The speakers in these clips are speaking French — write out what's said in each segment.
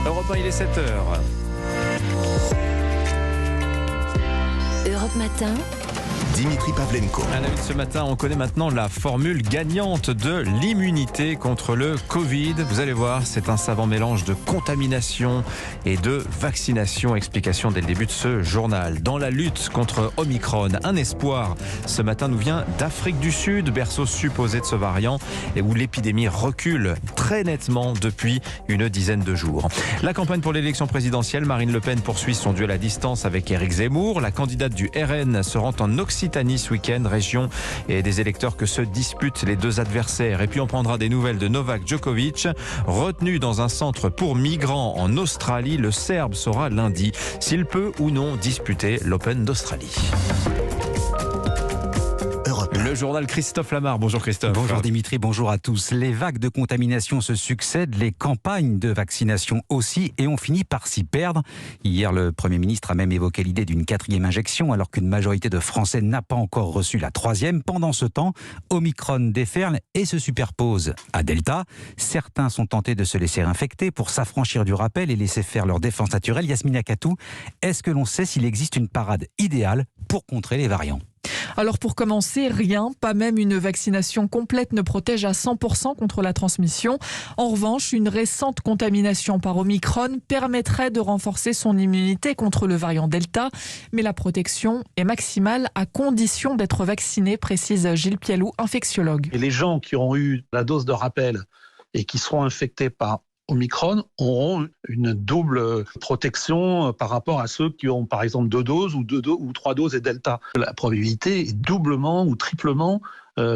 Europe 1, il est 7h. Europe Matin. Dimitri Pavlenko. À la une ce matin, on connaît maintenant la formule gagnante de l'immunité contre le Covid. Vous allez voir, c'est un savant mélange de contamination et de vaccination. Explication dès le début de ce journal. Dans la lutte contre Omicron, un espoir ce matin nous vient d'Afrique du Sud, berceau supposé de ce variant et où l'épidémie recule très nettement depuis une dizaine de jours. La campagne pour l'élection présidentielle, Marine Le Pen poursuit son duel à distance avec Éric Zemmour. La candidate du RN se rend en Occitanie ce week-end, région et des électeurs que se disputent les deux adversaires. Et puis on prendra des nouvelles de Novak Djokovic, retenu dans un centre pour migrants en Australie. Le Serbe saura lundi s'il peut ou non disputer l'Open d'Australie. Le journal Christophe Lamar. Bonjour Christophe. Bonjour Dimitri, bonjour à tous. Les vagues de contamination se succèdent, les campagnes de vaccination aussi, et on finit par s'y perdre. Hier, le Premier ministre a même évoqué l'idée d'une 4e injection, alors qu'une majorité de Français n'a pas encore reçu la 3e. Pendant ce temps, Omicron déferle et se superpose à Delta. Certains sont tentés de se laisser infecter pour s'affranchir du rappel et laisser faire leur défense naturelle. Yasmina Katou, est-ce que l'on sait s'il existe une parade idéale pour contrer les variants ? Alors pour commencer, rien, pas même une vaccination complète ne protège à 100% contre la transmission. En revanche, une récente contamination par Omicron permettrait de renforcer son immunité contre le variant Delta. Mais la protection est maximale à condition d'être vacciné, précise Gilles Pialou, infectiologue. Et les gens qui auront eu la dose de rappel et qui seront infectés par Omicron auront une double protection par rapport à ceux qui ont par exemple 2 doses ou 3 doses et Delta. La probabilité est doublement ou triplement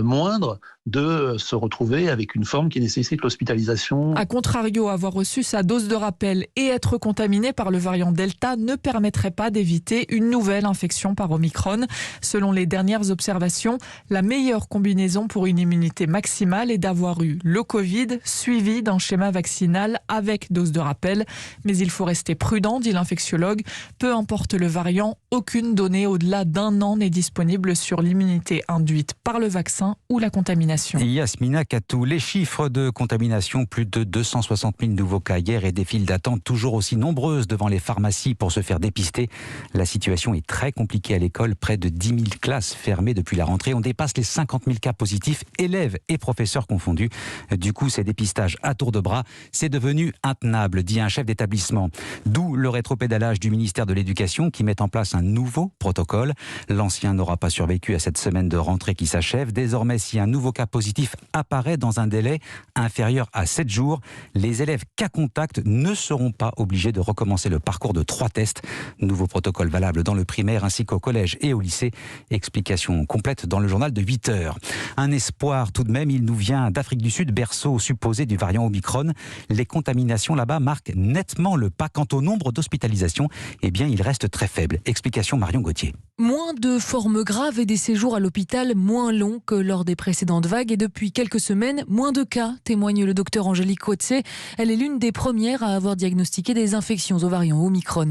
moindre de se retrouver avec une forme qui nécessite l'hospitalisation. A contrario, avoir reçu sa dose de rappel et être contaminé par le variant Delta ne permettrait pas d'éviter une nouvelle infection par Omicron. Selon les dernières observations, la meilleure combinaison pour une immunité maximale est d'avoir eu le Covid suivi d'un schéma vaccinal avec dose de rappel. Mais il faut rester prudent, dit l'infectiologue. Peu importe le variant, aucune donnée au-delà d'1 an n'est disponible sur l'immunité induite par le vaccin ou la contamination. Yasmina Katou, les chiffres de contamination, plus de 260 000 nouveaux cas hier et des files d'attente toujours aussi nombreuses devant les pharmacies pour se faire dépister. La situation est très compliquée à l'école, près de 10 000 classes fermées depuis la rentrée. On dépasse les 50 000 cas positifs, élèves et professeurs confondus. Du coup, ces dépistages à tour de bras, c'est devenu intenable, dit un chef d'établissement. D'où le rétropédalage du ministère de l'Éducation qui met en place un nouveau protocole. L'ancien n'aura pas survécu à cette semaine de rentrée qui s'achève. Désormais, si un nouveau cas positif apparaît dans un délai inférieur à 7 jours, les élèves cas contact ne seront pas obligés de recommencer le parcours de 3 tests. Nouveau protocole valable dans le primaire ainsi qu'au collège et au lycée. Explication complète dans le journal de 8h. Un espoir tout de même, il nous vient d'Afrique du Sud, berceau supposé du variant Omicron. Les contaminations là-bas marquent nettement le pas. Quant au nombre d'hospitalisations, eh bien, il reste très faible. Explication Marion Gauthier. Moins de formes graves et des séjours à l'hôpital moins longs que lors des précédentes vagues. Et depuis quelques semaines, moins de cas, témoigne le docteur Angélique Coetzee. Elle est l'une des premières à avoir diagnostiqué des infections au variant Omicron.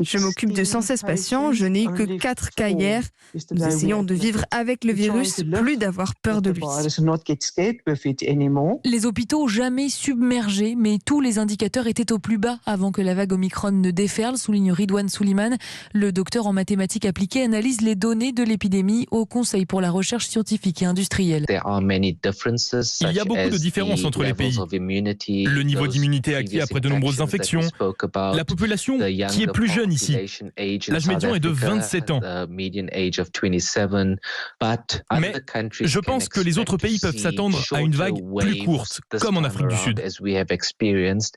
Je m'occupe de 116 patients, je n'ai eu que 4 cas hier. Nous essayons de vivre avec le virus, plus d'avoir peur de lui. Les hôpitaux jamais submergés, mais tous les indicateurs étaient au plus bas avant que la vague Omicron ne déferle, souligne Ridwan Souliman. Le docteur en mathématiques appliquées analyse les données de l'épidémie au Conseil pour la recherche scientifique et industrielle. Il y a beaucoup de différences entre les pays. Le niveau d'immunité acquis après de nombreuses infections, la population qui est plus jeune ici. L'âge médian est de 27 ans. Mais je pense que les autres pays peuvent s'attendre à une vague plus courte, comme en Afrique du Sud.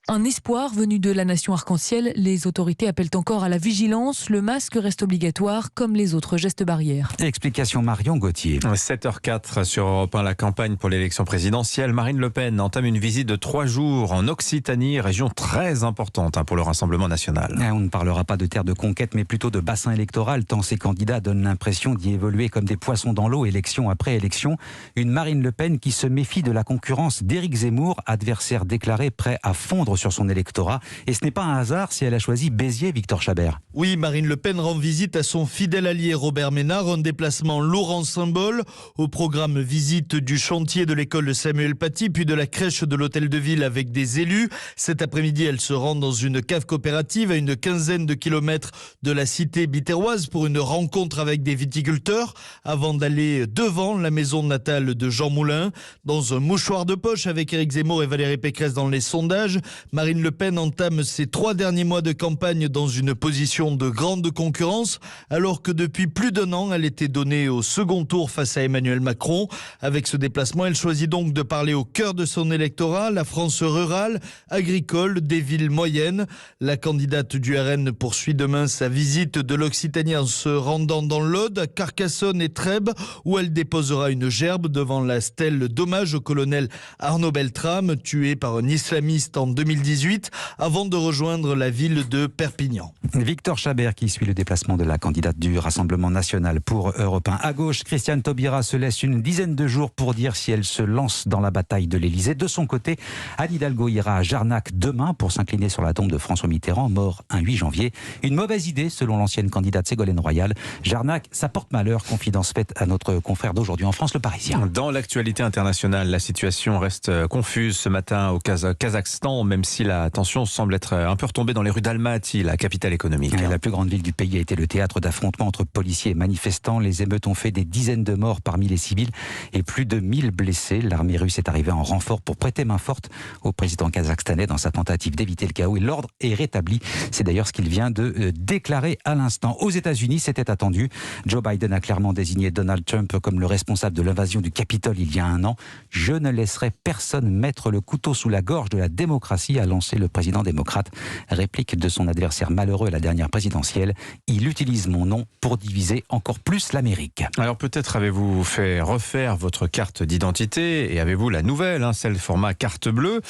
Un espoir venu de la nation arc-en-ciel, les autorités appellent encore à la vigilance. Le masque reste obligatoire, comme les autres gestes barrières. Explication Marion Gauthier. 7h04 sur Europe 1, la campagne pour l'élection présidentielle. Marine Le Pen entame une visite de 3 jours en Occitanie, région très importante pour le Rassemblement national. On ne parlera pas de terre de conquête, mais plutôt de bassin électoral, tant ces candidats donnent l'impression d'y évoluer comme des poissons dans l'eau, élection après élection. Une Marine Le Pen qui se méfie de la concurrence d'Éric Zemmour, adversaire déclaré prêt à fondre sur son électorat. Et ce n'est pas un hasard si elle a choisi Béziers, Victor Chabert. Oui, Marine Le Pen rend visite à son fidèle allié Robert Ménard, un déplacement lourd en symbole. Au programme, visite du chantier de l'école de Samuel Paty, puis de la crèche de l'hôtel de ville avec des élus. Cet après-midi, elle se rend dans une cave coopérative à une quinzaine de kilomètres de la cité biterroise pour une rencontre avec des viticulteurs avant d'aller devant la maison natale de Jean Moulin. Dans un mouchoir de poche avec Éric Zemmour et Valérie Pécresse dans les sondages, Marine Le Pen entame ses 3 derniers mois de campagne dans une position de grande concurrence, alors que depuis plus d'1 an, elle était donnée au second tour face à Emmanuel Macron. Avec ce déplacement, elle choisit donc de parler au cœur de son électorat, la France rurale, agricole, des villes moyennes. La candidate du RN poursuit demain sa visite de l'Occitanie en se rendant dans l'Aude, à Carcassonne et Trèbes, où elle déposera une gerbe devant la stèle d'hommage au colonel Arnaud Beltrame, tué par un islamiste en 2018, avant de rejoindre la ville de Perpignan. Victor Chabert qui suit le déplacement de la candidate du Rassemblement national pour Europe 1. À gauche, Christiane Taubira se laisse une dizaine de jours pour dire si elle se lance dans la bataille de l'Elysée. De son côté, Anne Hidalgo ira à Jarnac demain pour s'incliner sur la tombe de François Mitterrand, mort un 8 janvier. Une mauvaise idée selon l'ancienne candidate Ségolène Royal. Jarnac, ça porte malheur, confidence faite à notre confrère d'Aujourd'hui en France, Le Parisien. Dans l'actualité internationale, la situation reste confuse ce matin au Kazakhstan, même si la tension semble être un peu retombée dans les rues d'Almaty, la capitale économique. La plus grande ville du pays a été le théâtre d'affrontements entre policiers et manifestants. Les émeutes ont fait des dizaines de morts parmi les civils et plus de 1000 blessés. L'armée russe est arrivée en renfort pour prêter main forte au président kazakhstanais dans sa tentative d'éviter le chaos. Et l'ordre est rétabli. C'est d'ailleurs ce qu'il vient de déclarer à l'instant. Aux États-Unis, c'était attendu. Joe Biden a clairement désigné Donald Trump comme le responsable de l'invasion du Capitole il y a 1 an. Je ne laisserai personne mettre le couteau sous la gorge de la démocratie, a lancé le président démocrate. Réplique de son adversaire malheureux à la dernière présidentielle. Il utilise mon nom pour diviser encore plus l'Amérique. Alors peut-être avez-vous fait refaire votre carte d'identité et avez-vous la nouvelle, celle format carte bleue.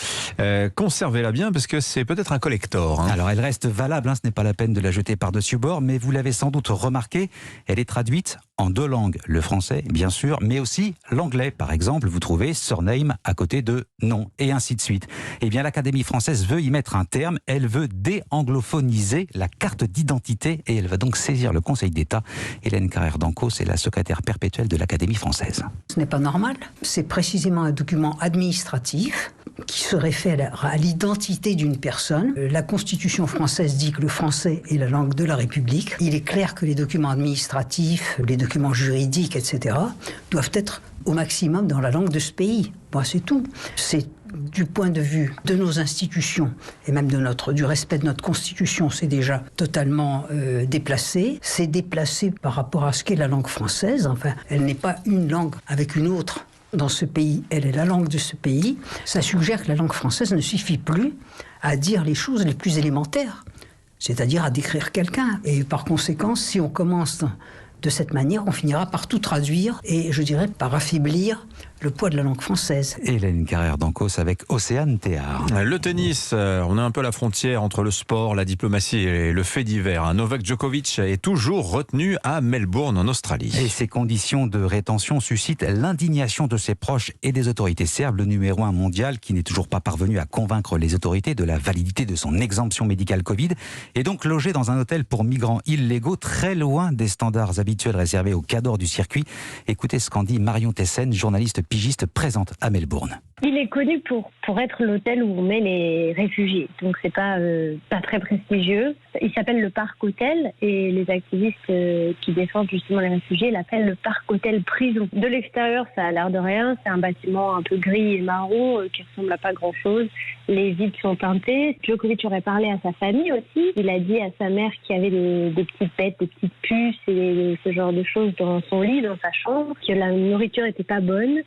Conservez-la bien parce que c'est peut-être un collector. Alors elle reste valable, ce n'est pas la peine de la jeter par-dessus bord, mais vous l'avez sans doute remarqué, elle est traduite en 2 langues, le français bien sûr, mais aussi l'anglais. Par exemple, vous trouvez surname à côté de nom et ainsi de suite. Eh bien l'Académie française veut y mettre un terme, elle veut dé-anglophoniser la carte d'identité et elle va donc saisir le Conseil d'État. Hélène Carrère d'Ancos, c'est la secrétaire perpétuelle de l'Académie française. Ce n'est pas normal, c'est précisément un document administratif qui se réfère à l'identité d'une personne. La Constitution française dit que le français est la langue de la République. Il est clair que les documents administratifs, les documents juridiques, etc., doivent être au maximum dans la langue de ce pays. Bon, c'est tout. C'est du point de vue de nos institutions et même du respect de notre Constitution, c'est déjà totalement déplacé. C'est déplacé par rapport à ce qu'est la langue française. Enfin, elle n'est pas une langue avec une autre. Dans ce pays, elle est la langue de ce pays. Ça suggère que la langue française ne suffit plus à dire les choses les plus élémentaires, c'est-à-dire à décrire quelqu'un. Et par conséquent, si on commence de cette manière, on finira par tout traduire et, je dirais, par affaiblir le poids de la langue française. Hélène Carrère d'Ancos avec Océane Théard. Le tennis, on a un peu la frontière entre le sport, la diplomatie et le fait divers. Novak Djokovic est toujours retenu à Melbourne en Australie. Et ces conditions de rétention suscitent l'indignation de ses proches et des autorités serbes. Le numéro 1 mondial, qui n'est toujours pas parvenu à convaincre les autorités de la validité de son exemption médicale Covid, est donc logé dans un hôtel pour migrants illégaux, très loin des standards habituels réservés aux cadors du circuit. Écoutez ce qu'en dit Marion Tessen, journaliste pigiste présente à Melbourne. Il est connu pour être l'hôtel où on met les réfugiés, donc c'est pas très prestigieux. Il s'appelle le Parc Hôtel et les activistes qui défendent justement les réfugiés l'appellent le Parc Hôtel Prison. De l'extérieur, ça a l'air de rien, c'est un bâtiment un peu gris et marron qui ressemble à pas grand-chose. Les vitres sont teintées. Djokovic aurait parlé à sa famille aussi. Il a dit à sa mère qu'il y avait des petites bêtes, des petites puces et ce genre de choses dans son lit, dans sa chambre, que la nourriture était pas bonne.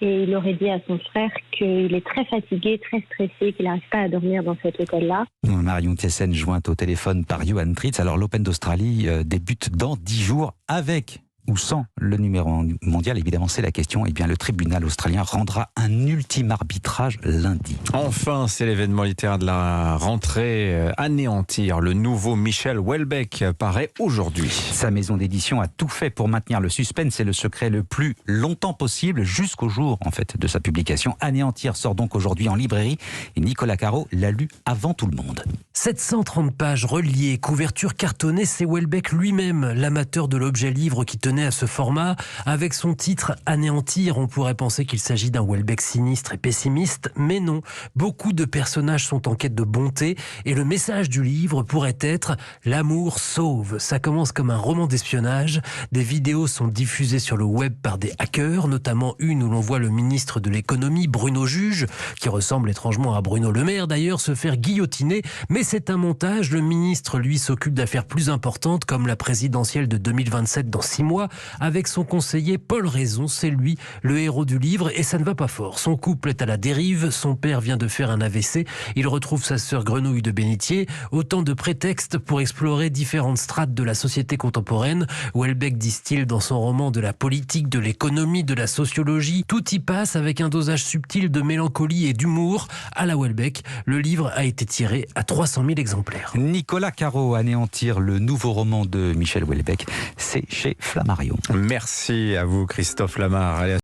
Et il aurait dit à son frère qu'il est très fatigué, très stressé, qu'il n'arrive pas à dormir dans cet hôtel-là. Marion Tessen jointe au téléphone par Johan Tritz. Alors l'Open d'Australie débute dans 10 jours avec ou sans le numéro mondial, évidemment, c'est la question. Eh bien, le tribunal australien rendra un ultime arbitrage lundi. Enfin, c'est l'événement littéraire de la rentrée. Anéantir, le nouveau Michel Houellebecq paraît aujourd'hui. Sa maison d'édition a tout fait pour maintenir le suspense et le secret le plus longtemps possible, jusqu'au jour, en fait, de sa publication. Anéantir sort donc aujourd'hui en librairie et Nicolas Caro l'a lu avant tout le monde. 730 pages reliées, couverture cartonnée, c'est Houellebecq lui-même, l'amateur de l'objet livre qui tenait à ce format. Avec son titre « Anéantir », on pourrait penser qu'il s'agit d'un Houellebecq sinistre et pessimiste, mais non. Beaucoup de personnages sont en quête de bonté et le message du livre pourrait être « L'amour sauve ». Ça commence comme un roman d'espionnage. Des vidéos sont diffusées sur le web par des hackers, notamment une où l'on voit le ministre de l'économie, Bruno Juge, qui ressemble étrangement à Bruno Le Maire d'ailleurs, se faire guillotiner. Mais c'est un montage. Le ministre, lui, s'occupe d'affaires plus importantes comme la présidentielle de 2027 dans 6 mois avec son conseiller Paul Raison. C'est lui le héros du livre et ça ne va pas fort. Son couple est à la dérive, son père vient de faire un AVC, il retrouve sa sœur Grenouille de Bénitier. Autant de prétextes pour explorer différentes strates de la société contemporaine. Houellebecq distille dans son roman de la politique, de l'économie, de la sociologie. Tout y passe avec un dosage subtil de mélancolie et d'humour. À la Houellebecq, le livre a été tiré à 300 000 exemplaires. Nicolas Caro, Anéantir, le nouveau roman de Michel Houellebecq, c'est chez Flammarion. Merci à vous Christophe Lamar. Allez,